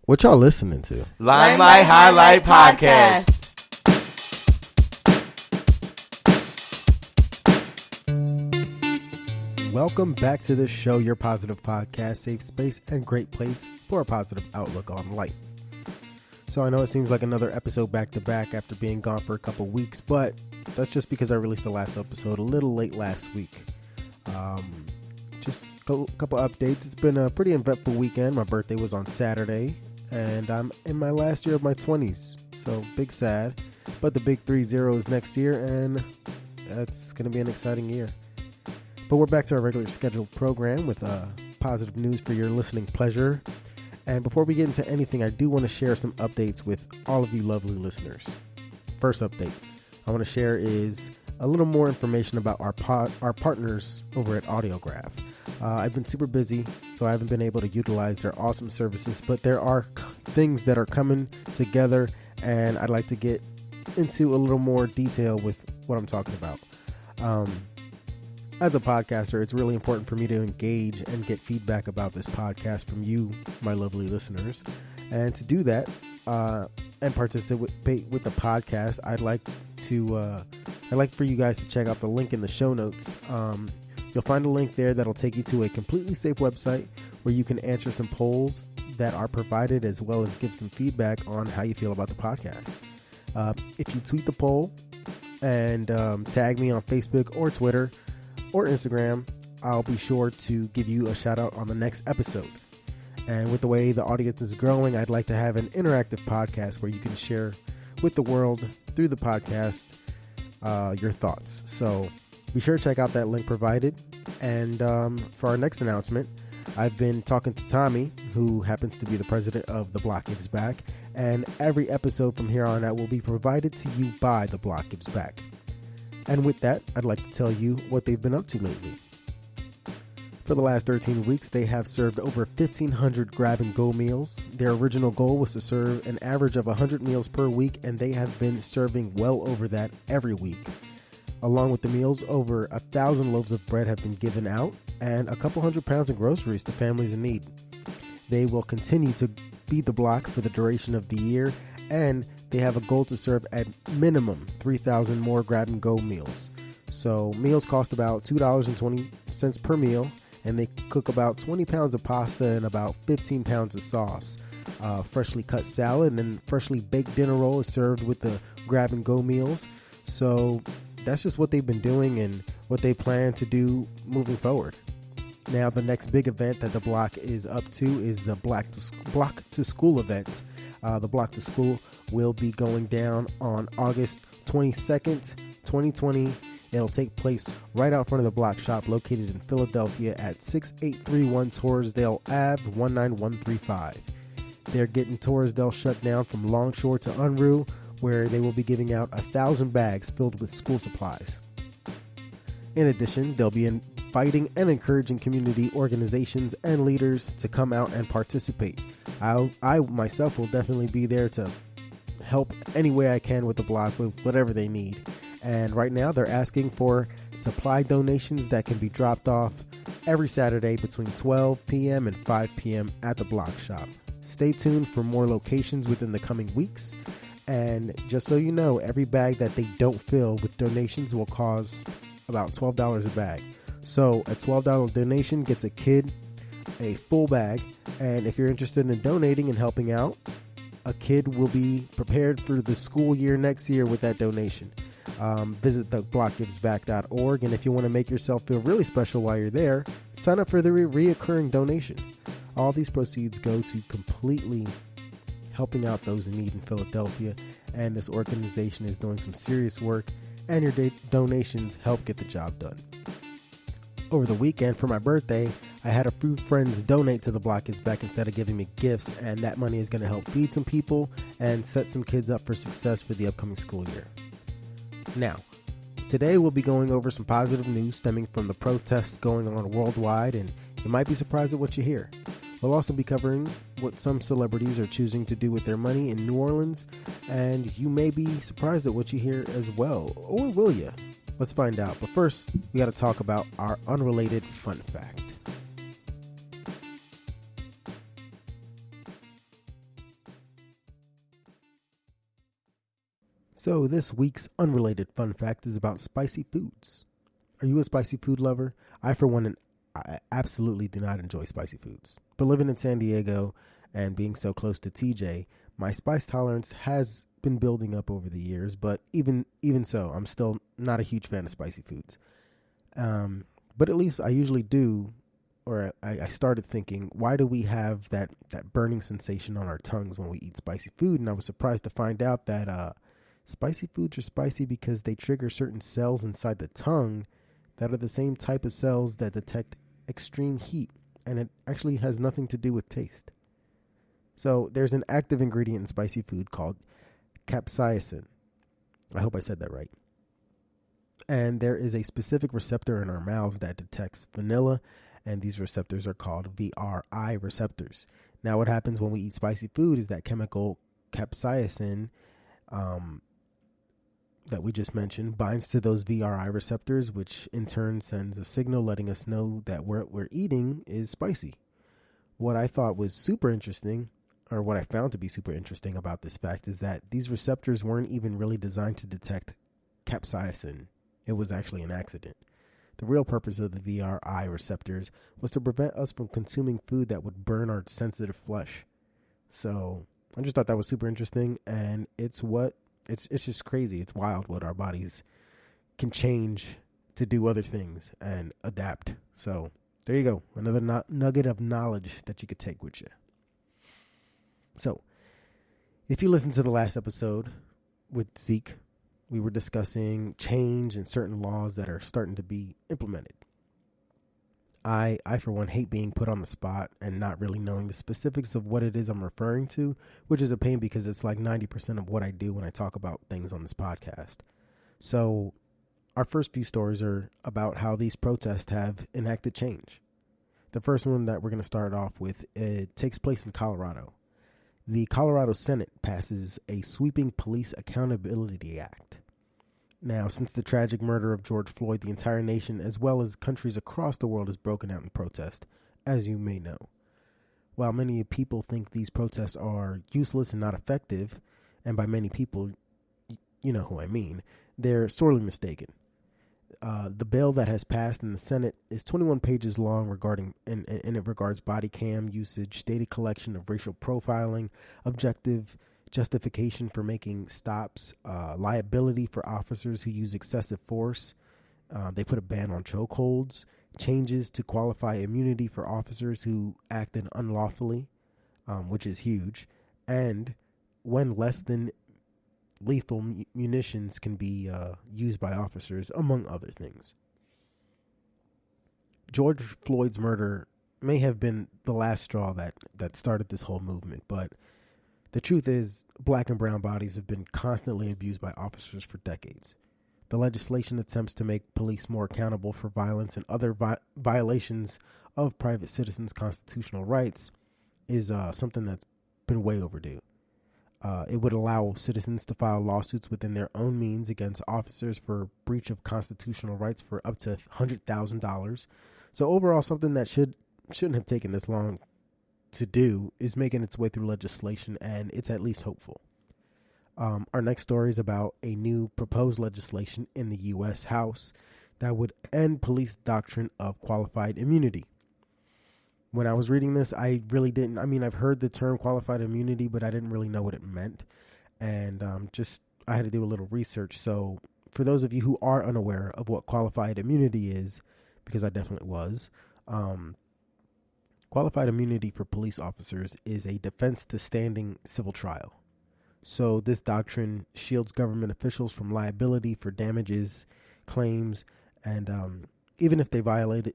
What y'all listening to? Limelight Highlight Podcast. Welcome back to the show, your positive podcast, safe space, and great place for a positive outlook on life. So I know it seems like another episode back to back after being gone for a couple weeks, but that's just because I released the last episode a little late last week. Just a couple updates. It's been a pretty eventful weekend. My birthday was on Saturday, and I'm in my last year of my 20s. So big sad, but the big 3-0 is next year, and that's going to be an exciting year. But we're back to our regular scheduled program with positive news for your listening pleasure. And before we get into anything, I do want to share some updates with all of you lovely listeners. First update I want to share is a little more information about our partners over at Audiograph. I've been super busy, so I haven't been able to utilize their awesome services, but there are things that are coming together, and I'd like to get into a little more detail with what I'm talking about. As a podcaster, it's really important for me to engage and get feedback about this podcast from you, my lovely listeners. And to do that and participate with the podcast, I'd like for you guys to check out the link in the show notes. You'll find a link there that'll take you to a completely safe website where you can answer some polls that are provided, as well as give some feedback on how you feel about the podcast. If you tweet the poll and tag me on Facebook or Twitter or Instagram, I'll be sure to give you a shout out on the next episode. And with the way the audience is growing, I'd like to have an interactive podcast where you can share with the world through the podcast your thoughts. So be sure to check out that link provided. And for our next announcement, I've been talking to Tommy, who happens to be the president of The Block Gives Back. And every episode from here on out will be provided to you by The Block Gives Back. And with that, I'd like to tell you what they've been up to lately. For the last 13 weeks, they have served over 1,500 grab-and-go meals. Their original goal was to serve an average of 100 meals per week, and they have been serving well over that every week. Along with the meals, over 1,000 loaves of bread have been given out, and a couple hundred pounds of groceries to families in need. They will continue to be the block for the duration of the year, and they have a goal to serve at minimum 3,000 more grab-and-go meals. So meals cost about $2.20 per meal, and they cook about 20 pounds of pasta and about 15 pounds of sauce. Freshly cut salad and freshly baked dinner roll is served with the grab-and-go meals. So that's just what they've been doing and what they plan to do moving forward. Now, the next big event that the block is up to is the Block to School event. The Block to School will be going down on August 22nd, 2020. It'll take place right out front of the Block Shop located in Philadelphia at 6831 Torresdale Ave, 19135. They're getting Torresdale shut down from Longshore to Unruh, where they will be giving out 1,000 bags filled with school supplies. In addition, they'll be inviting and encouraging community organizations and leaders to come out and participate. I myself will definitely be there to help any way I can with the block with whatever they need. And right now they're asking for supply donations that can be dropped off every Saturday between 12 p.m. and 5 p.m. at the Block Shop. Stay tuned for more locations within the coming weeks. And just so you know, every bag that they don't fill with donations will cost about $12 a bag. So a $12 donation gets a kid a full bag. And if you're interested in donating and helping out, a kid will be prepared for the school year next year with that donation. Visit theblockgivesback.org, and if you want to make yourself feel really special while you're there, sign up for the reoccurring donation. All these proceeds go to completely helping out those in need in Philadelphia, and this organization is doing some serious work, and your donations help get the job done. Over the weekend, for my birthday, I had a few friends donate to the Block Gives Back instead of giving me gifts, and that money is going to help feed some people and set some kids up for success for the upcoming school year. Now, today we'll be going over some positive news stemming from the protests going on worldwide, and you might be surprised at what you hear. We'll also be covering what some celebrities are choosing to do with their money in New Orleans, and you may be surprised at what you hear as well, or will you? Let's find out. But first, we got to talk about our unrelated fun fact. So this week's unrelated fun fact is about spicy foods. Are you a spicy food lover? I, for one, I absolutely do not enjoy spicy foods. But living in San Diego and being so close to TJ, my spice tolerance has been building up over the years. But even so, I'm still not a huge fan of spicy foods. But at least I usually do, or I started thinking, why do we have that burning sensation on our tongues when we eat spicy food? And I was surprised to find out that spicy foods are spicy because they trigger certain cells inside the tongue that are the same type of cells that detect extreme heat, and it actually has nothing to do with taste. So there's an active ingredient in spicy food called capsaicin. I hope I said that right. And there is a specific receptor in our mouths that detects vanilla, and these receptors are called VRI receptors. Now, what happens when we eat spicy food is that chemical capsaicin that we just mentioned binds to those VRI receptors, which in turn sends a signal letting us know that what we're eating is spicy. What I thought was super interesting, or what I found to be super interesting about this fact, is that these receptors weren't even really designed to detect capsaicin. It was actually an accident. The real purpose of the VRI receptors was to prevent us from consuming food that would burn our sensitive flesh. So I just thought that was super interesting, and it's just crazy. It's wild what our bodies can change to do other things and adapt. So there you go. Another nugget of knowledge that you could take with you. So if you listened to the last episode with Zeke, we were discussing change and certain laws that are starting to be implemented. I, for one, hate being put on the spot and not really knowing the specifics of what it is I'm referring to, which is a pain because it's like 90% of what I do when I talk about things on this podcast. So our first few stories are about how these protests have enacted change. The first one that we're going to start off with, it takes place in Colorado. The Colorado Senate passes a sweeping Police Accountability Act. Now, since the tragic murder of George Floyd, the entire nation, as well as countries across the world, has broken out in protest, as you may know. While many people think these protests are useless and not effective, and by many people, you know who I mean, they're sorely mistaken. The bill that has passed in the Senate is 21 pages long and it regards body cam usage, data collection of racial profiling, objective justification for making stops, liability for officers who use excessive force. They put a ban on chokeholds, changes to qualify immunity for officers who acted unlawfully, which is huge, and when less than lethal munitions can be used by officers, among other things. George Floyd's murder may have been the last straw that started this whole movement, but the truth is, black and brown bodies have been constantly abused by officers for decades. The legislation attempts to make police more accountable for violence and other violations of private citizens' constitutional rights is something that's been way overdue. It would allow citizens to file lawsuits within their own means against officers for breach of constitutional rights for up to $100,000. So overall, something that shouldn't have taken this long to do is making its way through legislation, and it's at least hopeful. Our next story is about a new proposed legislation in the U.S. House that would end police doctrine of qualified immunity. When I was reading this, I really didn't. I mean, I've heard the term qualified immunity, but I didn't really know what it meant. And I had to do a little research. So for those of you who are unaware of what qualified immunity is, because I definitely was, qualified immunity for police officers is a defense to standing civil trial. So this doctrine shields government officials from liability for damages, claims, and even if they violated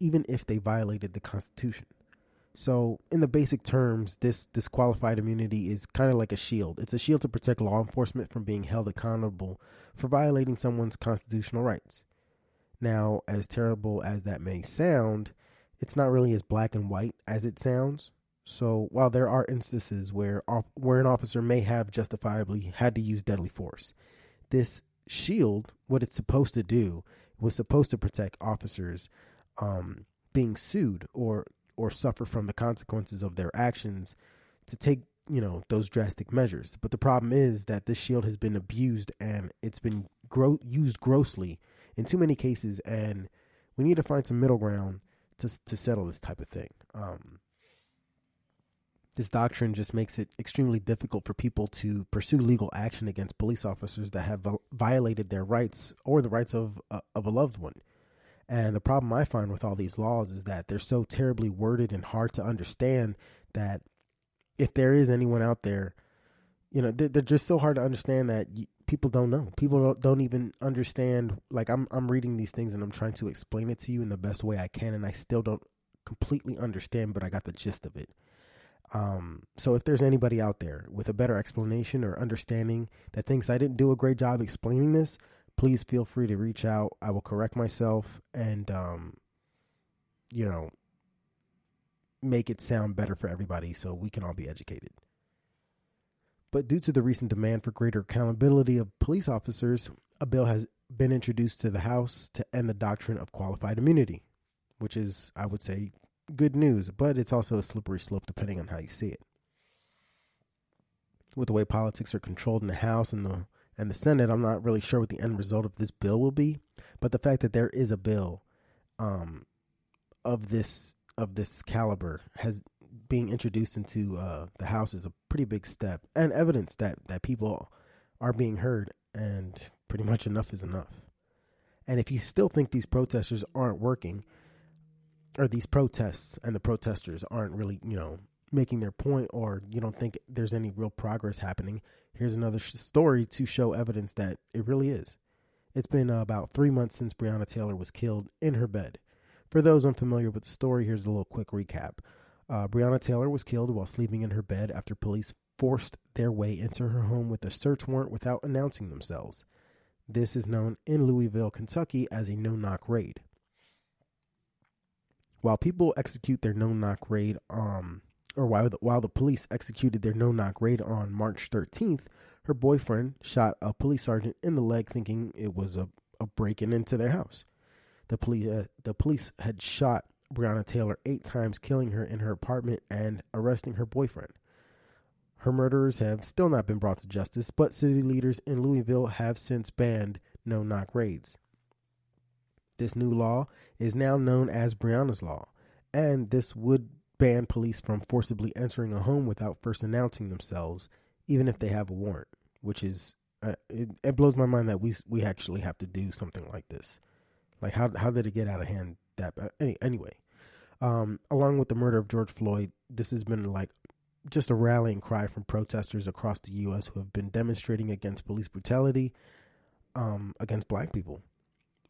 the Constitution. So in the basic terms, this qualified immunity is kind of like a shield. It's a shield to protect law enforcement from being held accountable for violating someone's constitutional rights. Now, as terrible as that may sound, it's not really as black and white as it sounds. So while there are instances where an officer may have justifiably had to use deadly force, this shield, what it's supposed to do, was supposed to protect officers being sued or suffer from the consequences of their actions, to take those drastic measures. But the problem is that this shield has been abused, and it's been used grossly in too many cases, and we need to find some middle ground to settle this type of thing. This doctrine just makes it extremely difficult for people to pursue legal action against police officers that have violated their rights or the rights of a loved one. And the problem I find with all these laws is that they're so terribly worded and hard to understand that if there is anyone out there, they're just so hard to understand that people don't know. People don't even understand. Like I'm reading these things and I'm trying to explain it to you in the best way I can, and I still don't completely understand, but I got the gist of it. So if there's anybody out there with a better explanation or understanding that thinks I didn't do a great job explaining this, please feel free to reach out. I will correct myself and, make it sound better for everybody so we can all be educated. But due to the recent demand for greater accountability of police officers, a bill has been introduced to the House to end the doctrine of qualified immunity, which is, I would say, good news, but it's also a slippery slope depending on how you see it. With the way politics are controlled in the House and the Senate, I'm not really sure what the end result of this bill will be, but the fact that there is a bill of this caliber has being introduced into the House is a pretty big step and evidence that people are being heard, and pretty much enough is enough. And if you still think these protesters aren't working, or these protests and the protesters aren't really, making their point, or you don't think there's any real progress happening, here's another story to show evidence that it really is. It's been about 3 months since Breonna Taylor was killed in her bed. For those unfamiliar with the story, here's a little quick recap. Breonna Taylor was killed while sleeping in her bed after police forced their way into her home with a search warrant without announcing themselves. This is known in Louisville, Kentucky as a no-knock raid. While people execute their no-knock raid, while the police executed their no-knock raid on March 13th, her boyfriend shot a police sergeant in the leg, thinking it was a break-in into their house. The police had shot Breonna Taylor 8 times, killing her in her apartment and arresting her boyfriend. Her murderers have still not been brought to justice, but city leaders in Louisville have since banned no-knock raids. This new law is now known as Breonna's Law, and this would ban police from forcibly entering a home without first announcing themselves, even if they have a warrant, which is, it blows my mind that we actually have to do something like this. Like, how did it get out of hand that bad? Anyway, along with the murder of George Floyd, this has been like just a rallying cry from protesters across the U.S. who have been demonstrating against police brutality against black people.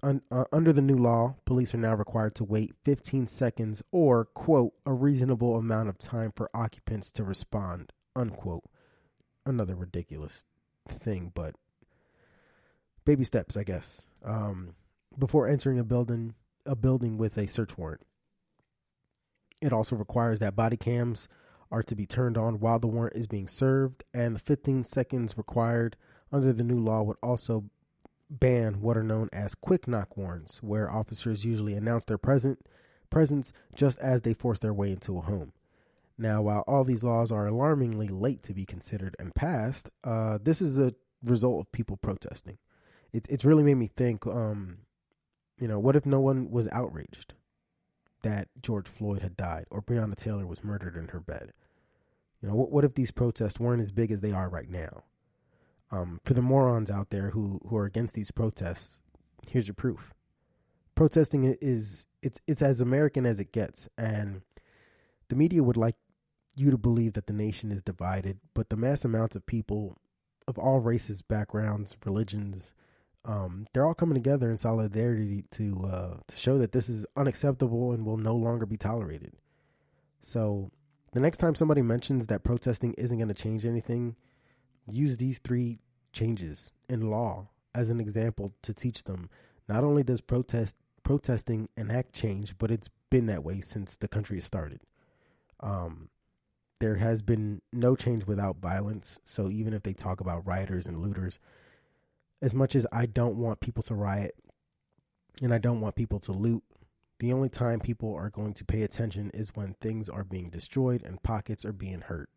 Under the new law, police are now required to wait 15 seconds or, quote, a reasonable amount of time for occupants to respond, unquote. Another ridiculous thing, but baby steps, I guess. Before entering a building with a search warrant. It also requires that body cams are to be turned on while the warrant is being served, and the 15 seconds required under the new law would also ban what are known as quick knock warrants, where officers usually announce their presence just as they force their way into a home. Now, while all these laws are alarmingly late to be considered and passed, this is a result of people protesting. It's really made me think, what if no one was outraged that George Floyd had died or Breonna Taylor was murdered in her bed? What if these protests weren't as big as they are right now? For the morons out there who are against these protests, here's your proof. Protesting it's as American as it gets, and the media would like you to believe that the nation is divided, but the mass amounts of people of all races, backgrounds, religions, they're all coming together in solidarity to show that this is unacceptable and will no longer be tolerated. So the next time somebody mentions that protesting isn't going to change anything, use these 3 changes in law as an example to teach them not only does protesting enact change, but it's been that way since the country has started. There has been no change without violence. So even if they talk about rioters and looters, as much as I don't want people to riot and I don't want people to loot, the only time people are going to pay attention is when things are being destroyed and pockets are being hurt.